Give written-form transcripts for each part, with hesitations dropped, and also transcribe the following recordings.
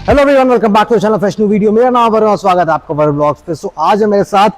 Hello everyone, welcome back to channel fresh new video. मेरा नाम वरुण और स्वागत है आपका वरुण ब्लॉग्स पे। सो आज है मेरे साथ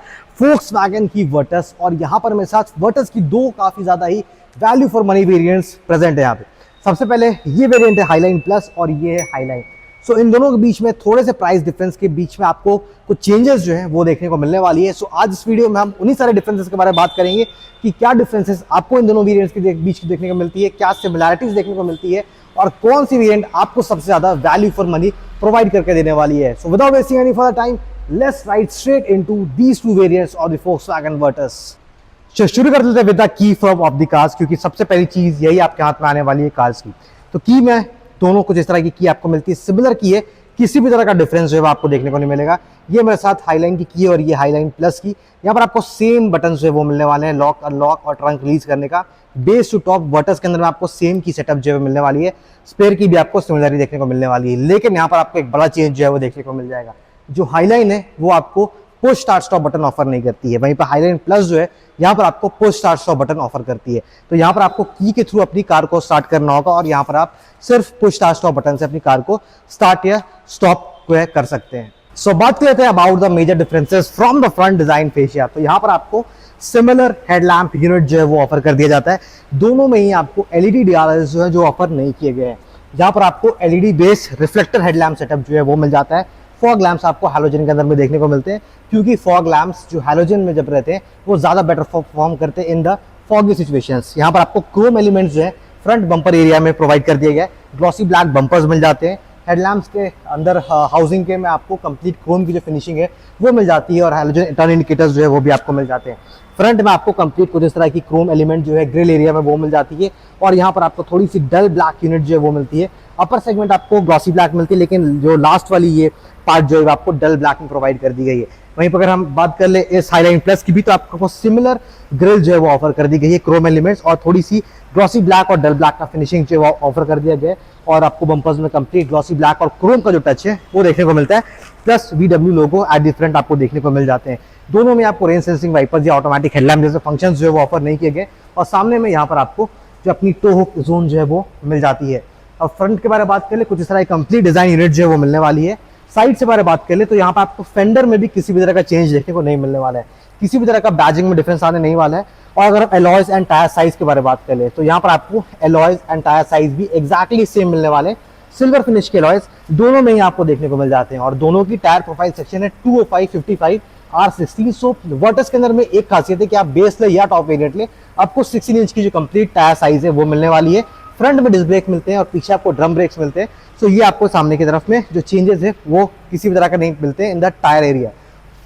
Volkswagen की वर्टस और यहाँ पर मेरे साथ वर्टस की दो काफी ज्यादा ही value for money variants present है यहाँ पे। सबसे पहले ये वेरिएंट है हाईलाइन प्लस और ये है हाईलाइन। सो इन दोनों के बीच में थोड़े से प्राइस डिफरेंस के बीच में आपको कुछ चेंजेस जो है वो देखने को मिलने वाली है। सो आज इस वीडियो में हम उन्हीं सारे डिफरेंसेस के बारे में बात करेंगे कि क्या डिफरेंसेस आपको इन दोनों वेरिएंट्स के बीच देखने को मिलती है, क्या सिमिलैरिटीज देखने को मिलती है और कौन सी वेरिएंट आपको सबसे ज्यादा वैल्यू फॉर मनी प्रोवाइड करके देने वाली है। So without wasting any further time, let's right straight into these two variants of the Volkswagen Virtus। शुरू कर देते हैं with the key form of the cars, क्योंकि सबसे पहली चीज यही आपके हाथ में आने वाली है कार्स की। तो की में दोनों कुछ इस तरह की आपको मिलती है, सिमिलर की है, किसी भी तरह का डिफरेंस जो है आपको देखने को नहीं मिलेगा। ये मेरे साथ हाईलाइन की और ये हाईलाइन प्लस की। यहाँ पर आपको सेम बटन जो है वो मिलने वाले हैं, लॉक अनलॉक और ट्रंक रिलीज करने का। बेस टू टॉप वर्टस के अंदर में आपको सेम की सेटअप जो है मिलने वाली है। स्पेयर की भी आपको सिमिलरिटी देखने को मिलने वाली है, लेकिन यहाँ पर आपको एक बड़ा चेंज जो है वो देखने को मिल जाएगा। जो हाईलाइन है वो आपको push start stop button offer नहीं करती है, वहीं पर हाईलाइन प्लस जो है यहाँ पर आपको push start stop button offer करती है। तो यहाँ पर आपको की के थ्रू अपनी कार को स्टार्ट करना होगा और यहाँ पर आप सिर्फ पुश स्टार्ट स्टॉप बटन से अपनी कार को स्टार्ट या स्टॉप कर सकते हैं। सो बात करते हैं about the major differences from the front design fascia. तो यहाँ पर आपको सिमिलर हेडलैम्प यूनिट जो है वो ऑफर कर दिया जाता है। दोनों में ही आपको एलईडी डीआरएल्स जो है जो ऑफर नहीं किए गए हैं। यहाँ पर आपको LED base reflector headlamp setup जो है वो मिल जाता है। फॉग लैंप्स आपको हैलोजन के अंदर में देखने को मिलते हैं, क्योंकि फॉग लैंप्स जो हैलोजन में जब रहते हैं वो ज्यादा बेटर परफॉर्म करते हैं इन द फॉगी सिचुएशंस। यहाँ पर आपको क्रोम एलिमेंट्स जो है फ्रंट बम्पर एरिया में प्रोवाइड कर दिए गए। ग्लॉसी ब्लैक बम्पर्स मिल जाते हैं। हेडलैम्प्स के अंदर हाउसिंग के में आपको कंप्लीट क्रोम की जो फिनिशिंग है वो मिल जाती है और हैलोजन टर्न इंडिकेटर्स जो है वो भी आपको मिल जाते हैं। फ्रंट में आपको कंप्लीट कुछ इस तरह की क्रोम एलिमेंट जो है ग्रिल एरिया में वो मिल जाती है और यहाँ पर आपको थोड़ी सी डल ब्लैक यूनिट जो है वो मिलती है। अपर सेगमेंट आपको ग्लॉसी ब्लैक मिलती है, लेकिन जो लास्ट वाली ये पार्ट जो है आपको डल ब्लैक में प्रोवाइड कर दी गई है। वहीं पर अगर हम बात कर ले इस हाईलाइन प्लस की भी, तो आपको सिमिलर ग्रिल जो है वो ऑफर कर दी गई है, क्रोम एलिमेंट्स और थोड़ी सी ग्लॉसी ब्लैक और डल ब्लैक का फिनिशिंग जो है ऑफर कर दिया गया है और आपको बम्पर्स में कंप्लीट ग्लॉसी ब्लैक और क्रोम का जो टच है वो देखने को मिलता है। Plus VW logo at the front आपको देखने को मिल जाते हैं। दोनों में आपको रेन सेंसिंग वाइपर्स या ऑटोमेटिक हेडलैम्प जैसे फंक्शंस जो है वो ऑफर नहीं किए गए और सामने में यहाँ पर आपको जो अपनी टो हुक जोन जो है वो मिल जाती है। अब फ्रंट के बारे में बात कर ले, कुछ इस तरह की कंप्लीट डिजाइन यूनिट जो है वो मिलने वाली है। साइड से बारे में बात कर ले तो यहाँ पर आपको फेंडर में भी किसी भी तरह का चेंज देखने को नहीं मिलने वाला है, किसी भी तरह का बैजिंग में डिफरेंस आने नहीं वाला है। और अगर हम एलॉयज एंड टायर साइज के बारे में बात कर ले तो यहाँ पर आपको एलॉयज एंड टायर साइज भी एक्जैक्टली सेम मिलने वाले। सिल्वर फिनिश के एलॉयज दोनों में ही आपको देखने को मिल जाते हैं और दोनों की टायर प्रोफाइल सेक्शन है 205, 55 R16। सो वर्टस के अंदर में एक खासियत है कि आप बेस ले या टॉप वेरिएंट ले, आपको 16 इंच की जो कंप्लीट टायर साइज है वो मिलने वाली है। फ्रंट में डिस्क ब्रेक मिलते हैं और पीछे आपको ड्रम ब्रेक्स मिलते हैं। सो ये आपको सामने की तरफ में जो चेंजेस है वो किसी भी तरह का नहीं मिलते हैं in the tyre area.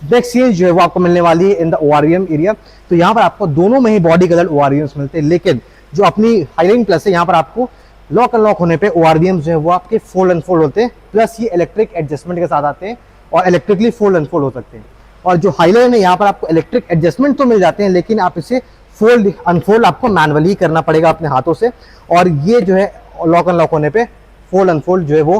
Next change जो है वो आपको मिलने वाली है इन द ORVM एरिया। तो यहाँ पर आपको दोनों में ही बॉडी कलर ORVMs मिलते हैं, लेकिन जो अपनी हाईलाइन प्लस है यहाँ पर आपको लॉक अनलॉक होने पे ORVMs जो है वो आपके फोल्ड अनफोल्ड होते हैं। प्लस ये इलेक्ट्रिक एडजस्टमेंट के साथ आते हैं और इलेक्ट्रिकली फोल्ड अनफोल्ड हो सकते हैं। और जो हाईलाइन है यहाँ पर आपको इलेक्ट्रिक एडजस्टमेंट तो मिल जाते हैं, लेकिन आप इसे फोल्ड अनफोल्ड आपको मैनुअली करना पड़ेगा अपने हाथों से। और ये जो है लॉक अनलॉक होने पे फोल्ड अनफोल्ड जो है वो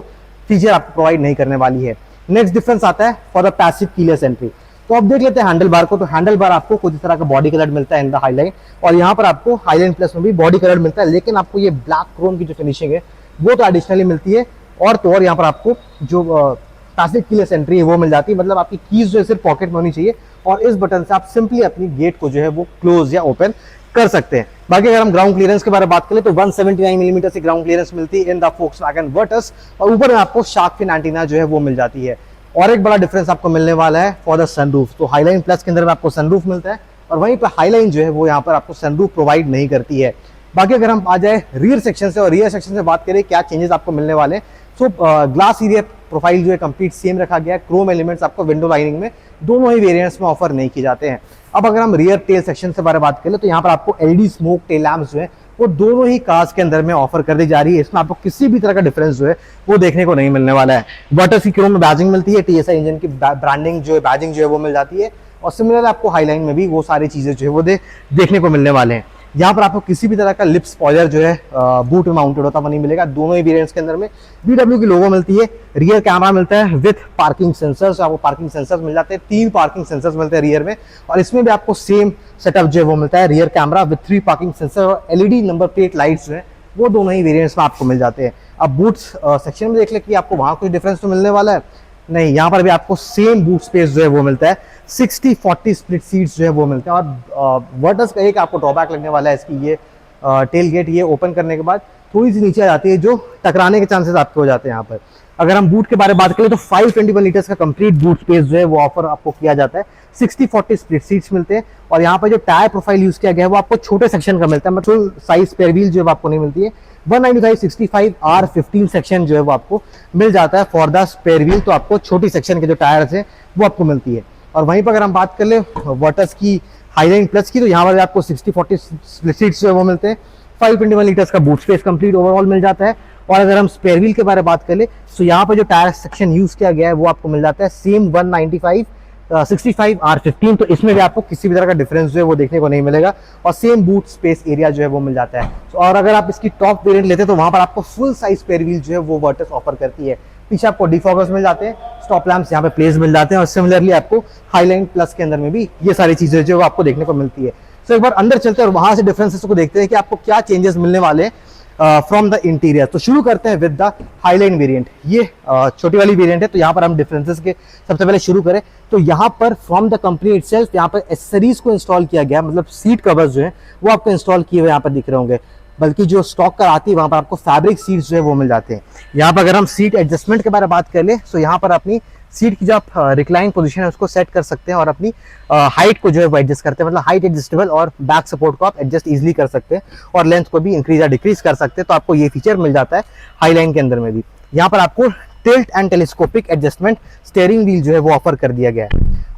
फीचर आपको प्रोवाइड नहीं करने वाली है। नेक्स्ट डिफरेंस आता है for the passive keyless entry. तो अब देख लेते हैं हैंडल बार को। तो हैंडल बार आपको कुछ इस तरह का बॉडी कलर मिलता है इन द हाईलाइन और यहाँ पर आपको हाईलाइन प्लस में भी बॉडी कलर मिलता है, लेकिन आपको ये ब्लैक क्रोम की जो फिनिशिंग है वो तो एडिशनली मिलती है। और तो और यहाँ पर आपको जो पैसिव कीलेस एंट्री है वो मिल जाती है, मतलब आपकी कीज जो है सिर्फ पॉकेट में होनी चाहिए और इस बटन से आप सिंपली अपनी गेट को जो है वो क्लोज या ओपन कर सकते हैं। बाकी अगर हम ग्राउंड क्लियरेंस के बारे में बात करें तो 179 मिलीमीटर की ग्राउंड क्लियरेंस मिलती है इन द Volkswagen Virtus और ऊपर में आपको शार्क फिन एंटीना जो है वो मिल जाती है। और एक बड़ा डिफरेंस आपको मिलने वाला है फॉर द सनरूफ। तो हाईलाइन प्लस के अंदर में आपको सनरूफ मिलता है और वहीं पर हाईलाइन जो है वो यहाँ पर आपको सनरूफ प्रोवाइड नहीं करती है। बाकी अगर हम आ जाए रियर सेक्शन से और रियर सेक्शन से बात करें क्या चेंजेस आपको मिलने वाले हैं, तो ग्लास एरिया प्रोफाइल जो है कंप्लीट सेम रखा गया है। क्रोम एलिमेंट्स आपको विंडो लाइनिंग में दोनों ही वेरिएंट्स में ऑफर नहीं किए जाते हैं। अब अगर हम रियर टेल सेक्शन से बारे में बात करें तो यहाँ पर आपको एलईडी स्मोक टेल लैंप्स जो है वो दोनों ही कार्स के अंदर में ऑफर कर दी जा रही है। इसमें आपको किसी भी तरह का डिफरेंस जो है वो देखने को नहीं मिलने वाला है। वर्टस की क्रोम में बैजिंग मिलती है, TSI इंजन की ब्रांडिंग जो है बैजिंग जो है वो मिल जाती है और सिमिलर आपको हाईलाइन में भी वो सारी चीजें जो है वो देखने को मिलने वाले हैं। यहाँ पर आपको किसी भी तरह का लिप स्पॉइलर जो है बूट में माउंटेड होता हुआ नहीं मिलेगा। दोनों ही वेरिएंट्स के अंदर में VW की लोगो मिलती है। रियर कैमरा मिलता है विथ पार्किंग सेंसर्स, आपको पार्किंग सेंसर्स मिल जाते हैं, 3 पार्किंग सेंसर्स मिलते हैं रियर में और इसमें भी आपको सेम सेटअप जो है वो मिलता है। Rear camera with 3 parking sensor और LED नंबर प्लेट लाइट्स जो है वो दोनों ही वेरिएंट्स में आपको मिल जाते हैं। अब बूट्स सेक्शन में देख ले कि आपको वहाँ कुछ डिफरेंस तो मिलने वाला है नहीं, यहाँ पर भी आपको सेम बूट स्पेस जो है वो मिलता है। 60-40 स्प्लिट सीट्स जो है वो मिलते हैं। और वर्टस का एक आपको ड्रॉबैक लगने वाला है इसकी, ये टेल गेट ये ओपन करने के बाद थोड़ी सी नीचे आ जाती है, जो टकराने के चांसेस आपके हो जाते हैं यहाँ पर। अगर हम बूट के बारे में बात करें तो 521 लीटर्स का कंप्लीट बूट स्पेस जो है वो ऑफर आपको किया जाता है। 60-40 स्प्लिट सीट्स मिलते हैं। और यहाँ पर जो टायर प्रोफाइल यूज किया गया है वो आपको छोटे सेक्शन का मिलता है, मतलब साइज स्पेयर व्हील जो है आपको नहीं मिलती है। 195/65 R15 सेक्शन जो है वो आपको मिल जाता है फॉर द स्पेयर व्हील, तो आपको छोटी सेक्शन के जो टायर्स है वो आपको मिलती है। और वहीं पर अगर हम बात कर ले वर्टस की हाईलाइन प्लस की, तो यहाँ पर आपको 60-40 स्प्लिट सीट्स जो है वो मिलते हैं। 521 लीटर्स का बूट स्पेस कंप्लीट ओवरऑल मिल जाता है। और अगर हम स्पेयर व्हील के बारे में बात कर ले तो यहाँ पर जो टायर सेक्शन यूज किया गया है वो आपको मिल जाता है सेम 195/65 R15, तो इसमें भी आपको किसी भी तरह का डिफरेंस जो है वो देखने को नहीं मिलेगा। और सेम बूट स्पेस एरिया जो है वो मिल जाता है। और अगर आप इसकी टॉप वेरिएंट लेते हैं तो वहां पर आपको फुल साइज स्पेयर व्हील जो है वो वर्टस ऑफर करती है। पीछे आपको डिफॉगर्स मिल जाते हैं, स्टॉप लैंप्स यहाँ पे प्लेस मिल जाते हैं। और सिमिलरली आपको हाईलाइन प्लस के अंदर में भी ये सारी चीजें जो है आपको देखने को मिलती है। तो एक बार अंदर चलते हैं और वहां से डिफरेंसेस को देखते हैं कि आपको क्या चेंजेस मिलने वाले हैं फ्रॉम द इंटीरियर। तो शुरू करते हैं विद द हाईलाइन वेरिएंट। ये छोटी वाली वेरिएंट है, तो यहाँ पर हम डिफरेंसेस के सबसे पहले शुरू करें तो यहाँ पर फ्रॉम द कंपनी इटसेल्फ यहाँ पर एक्सेसरीज को इंस्टॉल किया गया, मतलब सीट कवर्स जो है वो आपको इंस्टॉल किए हुए यहाँ पर दिख रहे होंगे। बल्कि जो स्टॉक कर आती है वहां पर आपको फैब्रिक सीट्स जो है वो मिल जाते हैं। यहाँ पर अगर हम सीट एडजस्टमेंट के बारे में बात कर ले तो यहाँ पर अपनी सीट की जो आप रिक्लाइन पोजीशन है उसको सेट कर सकते हैं और अपनी हाइट को जो है वो एडजस्ट करते हैं, मतलब हाइट एडजस्टेबल और बैक सपोर्ट को आप एडजस्ट इजीली कर सकते हैं और लेंथ को भी इंक्रीज या डिक्रीज कर सकते हैं। तो आपको ये फीचर मिल जाता है हाईलाइन के अंदर में भी। यहाँ पर आपको tilt and telescopic adjustment steering wheel जो है वो ऑफर कर दिया गया है।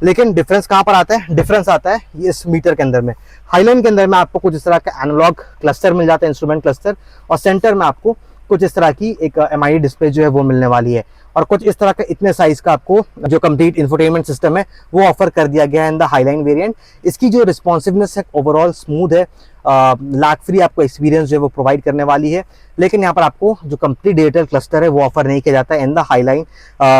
लेकिन डिफरेंस कहाँ पर आता है? डिफरेंस आता है ये इस मीटर के अंदर में। हाईलाइन के अंदर में आपको कुछ इस तरह का एनालॉग क्लस्टर मिल जाता है, इंस्ट्रूमेंट क्लस्टर, और सेंटर में आपको कुछ इस तरह की एक एमआईडी डिस्प्ले जो है वो मिलने वाली है। और कुछ इस तरह का इतने साइज का आपको जो कंप्लीट इंफोटेनमेंट सिस्टम है वो ऑफर कर दिया गया है इन द हाईलाइन वेरिएंट। इसकी जो रिस्पॉन्सिवनेस है ओवरऑल स्मूथ है, लैग फ्री आपको एक्सपीरियंस जो है वो प्रोवाइड करने वाली है। लेकिन यहाँ पर आपको जो कंप्लीट डिजिटल क्लस्टर है वो ऑफर नहीं किया जाता है इन द हाईलाइन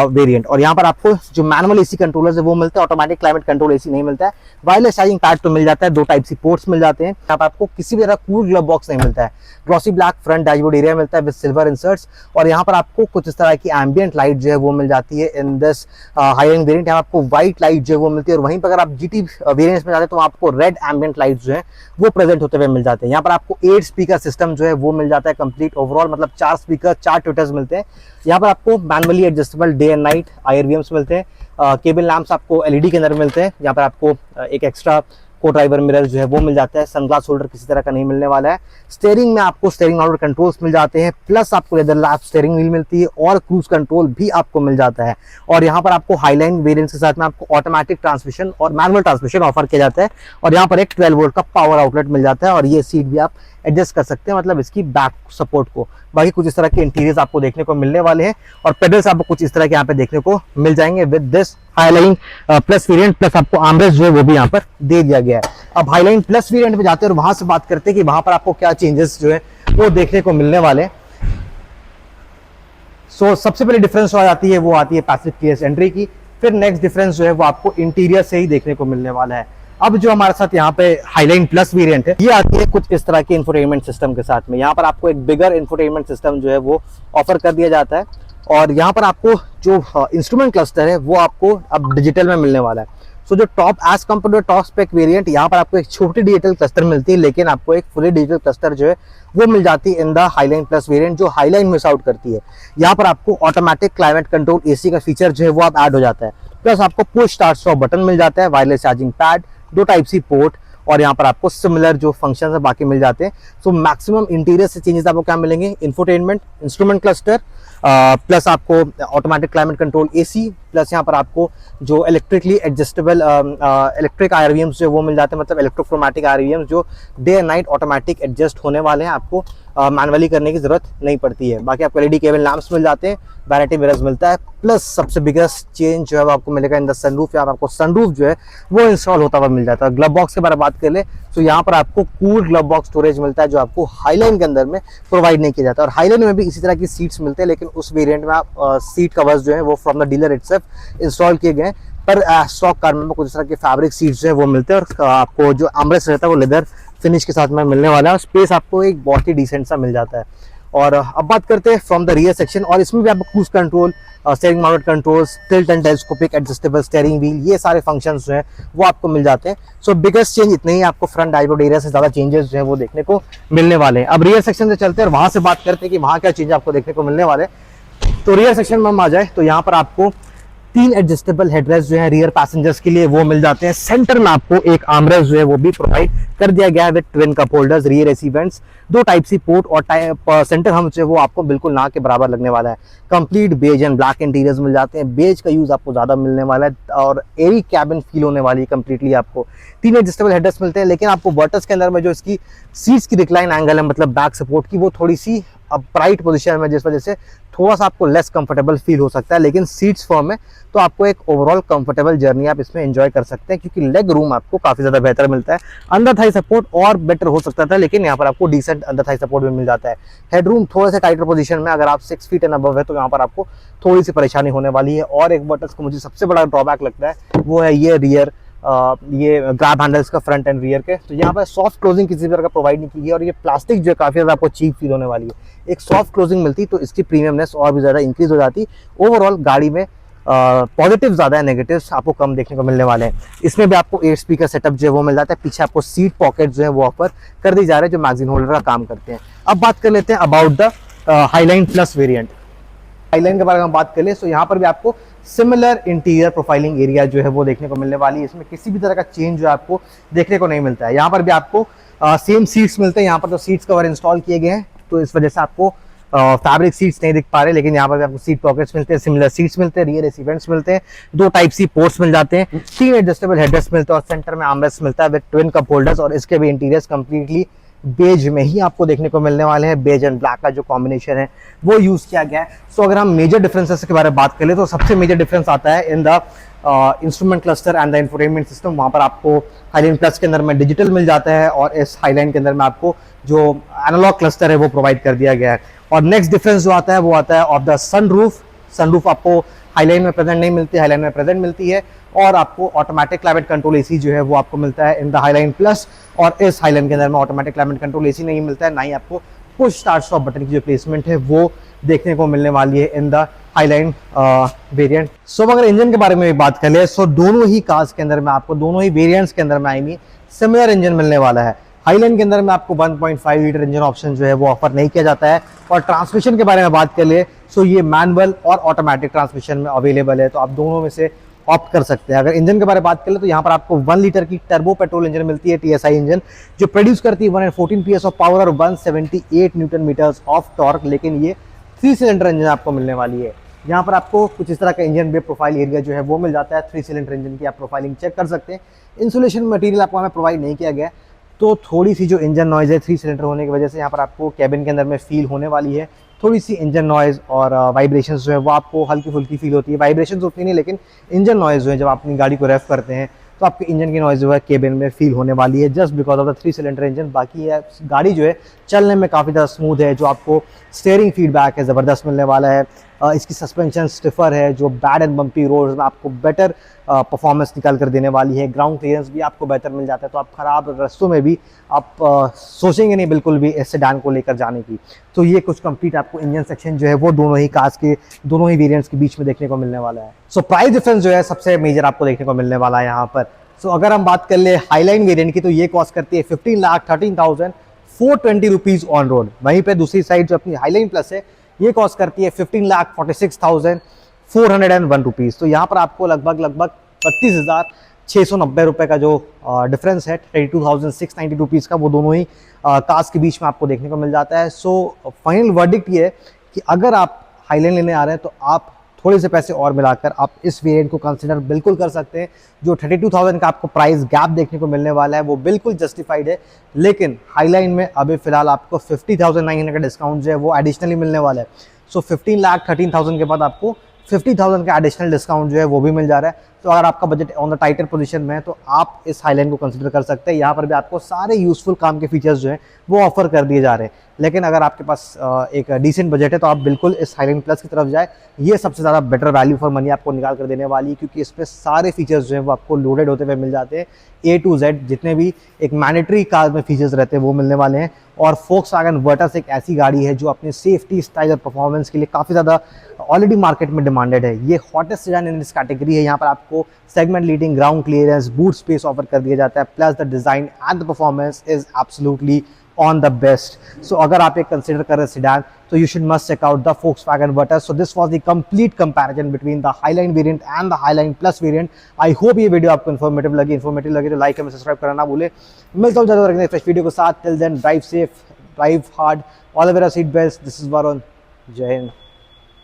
वेरिएंट। और यहाँ पर आपको जो मैनुअल एसी कंट्रोलर्स है वो मिलता है, ऑटोमेटिक क्लाइमेट कंट्रोल एसी नहीं मिलता है। वायरलेस चार्जिंग पैड तो मिल जाता है, 2 टाइप सी पोर्ट्स मिल जाते हैं। यहाँ पर आपको किसी भी तरह कूल ग्लव बॉक्स नहीं मिलता है। Glossy black front dashboard area मिलता है विद सिल्वर इंसर्ट्स। और यहाँ पर आपको कुछ इस तरह की एम्बियंट लाइट जो है वो मिल जाती है इन दिस हाईलाइन वेरिएंट। यहाँ आपको व्हाइट लाइट जो है वो मिलती है। और वहीं पर अगर आप जीटी वेरिएंट्स में जाते हैं तो आपको रेड एम्बियंट लाइट जो है वो प्रेजेंट होते हुए मिल जाते हैं। यहाँ पर आपको 8 स्पीकर सिस्टम जो है वो मिल जाता है कंप्लीट ओवरऑल, मतलब 4 स्पीकर 4 ट्विटर्स मिलते हैं। यहाँ पर आपको manually adjustable day and night IRVMs मिलते हैं। केबल लैंप्स आपको LED के अंदर मिलते हैं। यहाँ पर आपको एक एक्स्ट्रा को ड्राइवर मिरर जो है वो मिल जाता है। सनग्लास होल्डर किसी तरह का नहीं मिलने वाला है। स्टीयरिंग में आपको स्टीयरिंग आउटर कंट्रोल्स मिल जाते हैं, प्लस आपको लेदर लैप स्टीयरिंग व्हील मिलती है और क्रूज कंट्रोल भी आपको मिल जाता है। और यहाँ पर आपको हाईलाइन वेरिएंट्स के साथ में आपको ऑटोमेटिक ट्रांसमिशन और मैनुअल ट्रांसमिशन ऑफर किया जाता है। और यहाँ पर एक 12 वोल्ट का पावर आउटलेट मिल जाता है। और ये सीट भी आप एडजस्ट कर सकते हैं, मतलब इसकी बैक सपोर्ट को। बाकी कुछ इस तरह के इंटीरियर्स आपको देखने को मिलने वाले हैं और पेडल्स आपको कुछ इस तरह के यहाँ पे देखने को मिल जाएंगे with this highline plus variant. Plus आपको आर्मरेस्ट जो है वो भी यहाँ पर दे दिया गया है। अब हाईलाइन प्लस वेरिएंट में जाते हैं और वहां से बात करते हैं कि वहां पर आपको क्या चेंजेस जो है वो देखने को मिलने वाले हैं। सो सबसे पहले डिफरेंस आ जाती है वो आती है पैसिव कीलेस एंट्री की। फिर नेक्स्ट डिफरेंस जो है वो आपको इंटीरियर से ही देखने को मिलने वाला है। अब जो हमारे साथ यहाँ पे हाईलाइन प्लस वेरिएंट है ये आती है कुछ इस तरह के इंफोटेनमेंट सिस्टम के साथ में। यहाँ पर आपको एक बिगर इंफोटेनमेंट सिस्टम जो है वो ऑफर कर दिया जाता है। और यहाँ पर आपको जो इंस्ट्रूमेंट क्लस्टर है वो आपको अब डिजिटल में मिलने वाला है। सो जो top as compared to top spec variant, यहाँ पर आपको एक छोटी डिजिटल क्लस्टर मिलती है, लेकिन आपको एक फुली डिजिटल क्लस्टर जो है वो मिल जाती है in the highline plus variant, जो हाईलाइन मिस आउट करती है। यहाँ पर आपको ऑटोमेटिक क्लाइमेट कंट्रोल AC का फीचर जो है वो आप ऐड हो जाता है। प्लस आपको पुश स्टार्ट स्टॉप बटन मिल जाता है, wireless charging pad, 2 type C port, और यहाँ पर आपको सिमिलर जो फंक्शंस है बाकी मिल जाते हैं। सो मैक्सिमम इंटीरियर से चेंजेस आपको क्या मिलेंगे? इंफोटेनमेंट, इंस्ट्रूमेंट क्लस्टर, प्लस आपको automatic climate control AC, plus यहाँ पर आपको जो इलेक्ट्रिकली एडजस्टेबल इलेक्ट्रिक IRVMs जो वो मिल जाते हैं, मतलब इलेक्ट्रोक्रोमैटिक IRVMs जो day and night automatic adjust होने वाले हैं। आपको मैनुअली करने की जरूरत नहीं पड़ती है। बाकी आपको LED केबल लैंप्स मिल जाते हैं, वैनिटी मिरर्स मिलता है। प्लस सबसे बिगेस्ट चेंज जो है वो आपको मिलेगा इन द सनरूफ। यहाँ पर आपको सनरूफ जो है वो इंस्टॉल होता हुआ मिल जाता है। ग्लव बॉक्स के बारे में बात कर ले तो यहाँ पर आपको कूल ग्लव बॉक्स स्टोरेज मिलता है, जो आपको हाईलाइन के अंदर में प्रोवाइड नहीं किया जाता। और हाईलाइन में भी इसी तरह की सीट्स मिलते हैं, लेकिन उस वेरिएंट में आप सीट कवर्स जो है वो from the dealer itself install किए गए। पर स्टॉक कार में कुछ इस तरह के फैब्रिक सीट्स जो है वो मिलते हैं। और आपको जो आर्मरेस्ट रहता है वो लेदर फिनिश के साथ में मिलने वाला है। स्पेस आपको एक बहुत ही डिसेंट सा मिल जाता है। और अब बात करते हैं फ्रॉम द रियर सेक्शन, और इसमें भी आपको cruise control, steering mounted controls, tilt and telescopic adjustable steering wheel, ये सारे फंक्शंस जो हैं वो आपको मिल जाते हैं। सो बिगेस्ट चेंज इतने ही, आपको फ्रंट डैशबोर्ड एरिया से ज़्यादा चेंजेस जो है वो देखने को मिलने वाले हैं। अब रियर सेक्शन से चलते हैं और वहाँ से बात करते हैं कि वहाँ क्या चेंज आपको देखने को मिलने वाले हैं। तो रियर सेक्शन में हम आ जाए तो यहाँ पर आपको 3 एडजस्टेबल हेडरेस्ट जो है रियर पैसेंजर्स के लिए वो मिल जाते हैं। सेंटर में आपको एक आर्मरेस्ट जो है वो भी प्रोवाइड कर दिया गया है with twin cup holders, rear AC vents, 2 type C port, और सेंटर हम जो है वो आपको बिल्कुल ना के बराबर लगने वाला है। Complete beige and black interiors मिल जाते हैं। बेज का यूज आपको ज्यादा मिलने वाला है और एरी कैबिन फील होने वाली है कंप्लीटली। आपको 3 एडजस्टेबल हेडरेस्ट मिलते हैं, लेकिन आपको वर्टस के अंदर में जो इसकी सीट्स की रिक्लाइन एंगल है, मतलब बैक सपोर्ट की, वो थोड़ी सी अपराइट पोजीशन में, जिस वजह से थोड़ा सा आपको लेस कंफर्टेबल फील हो सकता है। लेकिन सीट्स फॉर्म में तो आपको एक ओवरऑल कंफर्टेबल जर्नी आप इसमें एंजॉय कर सकते हैं, क्योंकि लेग रूम आपको काफी ज्यादा बेहतर मिलता है। अंडर थाई सपोर्ट और बेटर हो सकता था, लेकिन यहाँ पर आपको डिसेंट अंडर थाई सपोर्ट भी मिल जाता है। हेडरूम थोड़ा सा टाइटर पोजीशन में, अगर आप 6 फीट एंड अबव है तो यहाँ पर आपको थोड़ी सी परेशानी होने वाली है। और एक वर्टस को मुझे सबसे बड़ा ड्रॉबैक लगता है वो है ये रियर, ये ग्रैब हैंडल्स का फ्रंट एंड रियर के। तो यहाँ पर सॉफ्ट क्लोजिंग किसी तरह का प्रोवाइड नहीं की है, और ये प्लास्टिक जो है काफी ज्यादा आपको चीप फील होने वाली है। एक सॉफ्ट क्लोजिंग मिलती तो इसकी प्रीमियमनेस और भी ज्यादा इंक्रीज हो जाती। ओवरऑल गाड़ी में पॉजिटिव ज्यादा है, नेगेटिव्स आपको कम देखने को मिलने वाले हैं। इसमें भी आपको 8 स्पीकर सेटअप जो है वो मिल जाता है। पीछे आपको सीट पॉकेट जो है वो ऑफर कर दी जा रहे हैं, जो मैगजीन होल्डर का काम करते हैं। अब बात कर लेते हैं about the highline plus variant. Highline के बारे में बात कर ले तो यहाँ पर भी आपको सिमिलर इंटीरियर प्रोफाइलिंग एरिया जो है वो देखने को मिलने वाली है। इसमें किसी भी तरह का चेंज जो आपको देखने को नहीं मिलता है। यहाँ पर भी आपको सेम सीट्स मिलते हैं। यहाँ पर तो सीट्स कवर इंस्टॉल किए गए हैं, तो इस वजह से आपको फैब्रिक सीट्स नहीं दिख पा रहे, लेकिन यहाँ पर आपको सीट पॉकेट्स मिलते हैं, सिमिलर सीट्स मिलते हैं, रियर एसी वेंट्स मिलते हैं, 2 टाइप सी पोर्ट्स मिल जाते हैं, 3 एडजस्टेबल हेडरेस्ट मिलते हैं, और सेंटर में आर्मरेस्ट मिलता है विद ट्विन कप होल्डर्स। और इसके भी इंटीरियर्स कंप्लीटली बेज में ही आपको देखने को मिलने वाले हैं। बेज एंड ब्लैक का जो कॉम्बिनेशन है वो यूज किया गया है। सो अगर हम मेजर डिफरेंसेस के बारे में बात करें तो सबसे मेजर डिफरेंस आता है in the instrument cluster and the infotainment system. वहाँ पर आपको हाईलाइन प्लस के अंदर में डिजिटल मिल जाता है, और इस हाईलाइन के अंदर में आपको जो एनालॉग क्लस्टर है वो प्रोवाइड कर दिया गया है। और नेक्स्ट डिफरेंस जो आता है वो आता है ऑफ द सनरूफ। सनरूफ आपको हाईलाइन में प्रेजेंट नहीं मिलती, हाईलाइन में प्रेजेंट मिलती है। और आपको ऑटोमेटिक क्लाइमेट कंट्रोल एसी जो है वो आपको मिलता है इन द हाईलाइन प्लस, और इस हाईलाइन के अंदर में ऑटोमेटिक क्लाइमेट कंट्रोल एसी नहीं मिलता है, ना ही आपको पुश स्टार्ट स्टॉप बटन की जो प्लेसमेंट है वो देखने को मिलने वाली है इन द हाईलाइन वेरिएंट। सो अगर इंजन के बारे में भी बात कर ले, सो दोनों ही कार्स के अंदर में आपको, दोनों ही वेरिएंट्स के अंदर में आई मीन सिमिलर इंजन मिलने वाला है। हाईलाइन के अंदर में आपको 1.5 लीटर इंजन ऑप्शन जो है वो ऑफर नहीं किया जाता है। और ट्रांसमिशन के बारे में बात कर ले सो ये मैनुअल और ऑटोमेटिक ट्रांसमिशन में अवेलेबल है, तो आप दोनों में से ऑप्ट कर सकते हैं। अगर इंजन के बारे में बात करें तो यहाँ पर आपको 1 लीटर की टर्बो पेट्रोल इंजन मिलती है, टीएसआई इंजन, जो प्रोड्यूस करती है 114 PS ऑफ पावर और 178 न्यूटन मीटर्स ऑफ टॉर्क। लेकिन ये 3 सिलेंडर इंजन आपको मिलने वाली है। यहाँ पर आपको कुछ इस तरह का इंजन बे प्रोफाइल एरिया जो है वो मिल जाता है। 3 सिलेंडर इंजन की आप प्रोफाइलिंग चेक कर सकते हैं। इंसुलेशन मटेरियल आपको हमें प्रोवाइड नहीं किया गया, तो थोड़ी सी जो इंजन नॉइज है 3 सिलेंडर होने की वजह से यहाँ पर आपको कैबिन के अंदर में फील होने वाली है। थोड़ी सी इंजन नॉइज और वाइब्रेशंस जो है वो आपको हल्की फुल्की फील होती है। वाइब्रेशंस उतनी नहीं, लेकिन इंजन नॉइज जो है जब आप अपनी गाड़ी को रेफ करते हैं तो आपके इंजन की नॉइज जो है केबिन में फील होने वाली है, just because of the 3 cylinder engine. बाकी है गाड़ी जो है चलने में काफ़ी ज़्यादा स्मूथ है, जो आपको स्टीयरिंग फीडबैक है ज़बरदस्त मिलने वाला है। इसकी सस्पेंशन स्टिफर है, जो बैड एंड बम्पी रोड्स में आपको बेटर परफॉर्मेंस निकाल कर देने वाली है। ग्राउंड क्लियरेंस भी आपको बेहतर मिल जाता है, तो आप खराब रास्तों में भी आप सोचेंगे नहीं बिल्कुल भी इस सेडान को लेकर जाने की। तो ये कुछ कंप्लीट आपको इंजन सेक्शन जो है वो दोनों ही कार्स के, दोनों ही वेरिएंट्स के बीच में देखने को मिलने वाला है। सो प्राइस डिफरेंस जो है सबसे मेजर आपको देखने को मिलने वाला है यहाँ पर। सो अगर हम बात कर ले हाईलाइन वेरिएंट की तो ये कॉस्ट करती है 15,13,420 रुपीज़ ऑन रोड। वहीं पे दूसरी साइड जो अपनी हाईलाइन प्लस है ये कॉस्ट करती है 15,46,401 रुपीज़। तो यहाँ पर आपको लगभग 32,690 रुपये का जो डिफरेंस है 32,690 रुपीज़ का, वो दोनों ही कार्स के बीच में आपको देखने को मिल जाता है। सो फाइनल वर्डिक्ट ये है कि अगर आप हाईलाइन लेने आ रहे हैं तो आप थोड़े से पैसे और मिलाकर आप इस वेरिएंट को कंसिडर बिल्कुल कर सकते हैं। जो 32,000 का आपको प्राइस गैप देखने को मिलने वाला है वो बिल्कुल जस्टिफाइड है, लेकिन हाईलाइन में अभी फिलहाल आपको 50,900 का डिस्काउंट जो है वो एडिशनली मिलने वाला है। सो 15,13,000 के बाद आपको 50,000 का एडिशनल डिस्काउंट जो है वो भी मिल जा रहा है। तो अगर आपका बजट ऑन द टाइटर पोजीशन में है तो आप इस हाईलाइन को कंसिडर कर सकते हैं। यहाँ पर भी आपको सारे यूजफुल काम के फीचर्स जो हैं वो ऑफर कर दिए जा रहे हैं। लेकिन अगर आपके पास एक डिसेंट बजट है तो आप बिल्कुल इस हाईलाइन प्लस की तरफ जाए। ये सबसे ज़्यादा बेटर वैल्यू फॉर मनी आपको निकाल कर देने वाली है, क्योंकि इस पर सारे फीचर्स जो हैं वो आपको लोडेड होते हुए मिल जाते हैं। A to Z जितने भी एक मैंडेटरी कार में फीचर्स रहते हैं वो मिलने वाले हैं। और Volkswagen Virtus एक ऐसी गाड़ी है जो अपने सेफ्टी, स्टाइल और परफॉर्मेंस के लिए काफ़ी ज़्यादा ऑलरेडी मार्केट में डिमांडेड है। ये hottest sedan in this category है। यहाँ पर आपको segment leading ground clearance, boot space offer कर दिया जाता है, plus the design and the performance is absolutely on the best. So अगर आप एक कंसिडर कर रहे sedan तो you should must check out the Volkswagen Virtus. So this was the complete comparison between the Highline variant and the Highline Plus variant. I hope ये video आपको informative लगी तो लाइक एंड सब्सक्राइब करना ना भूले। मिलता हूँ ज़्यादा रखने फ्रेश वीडियो के साथ। Till then drive safe, drive hard, all the way seat belt. This is Varun, जय हिंद।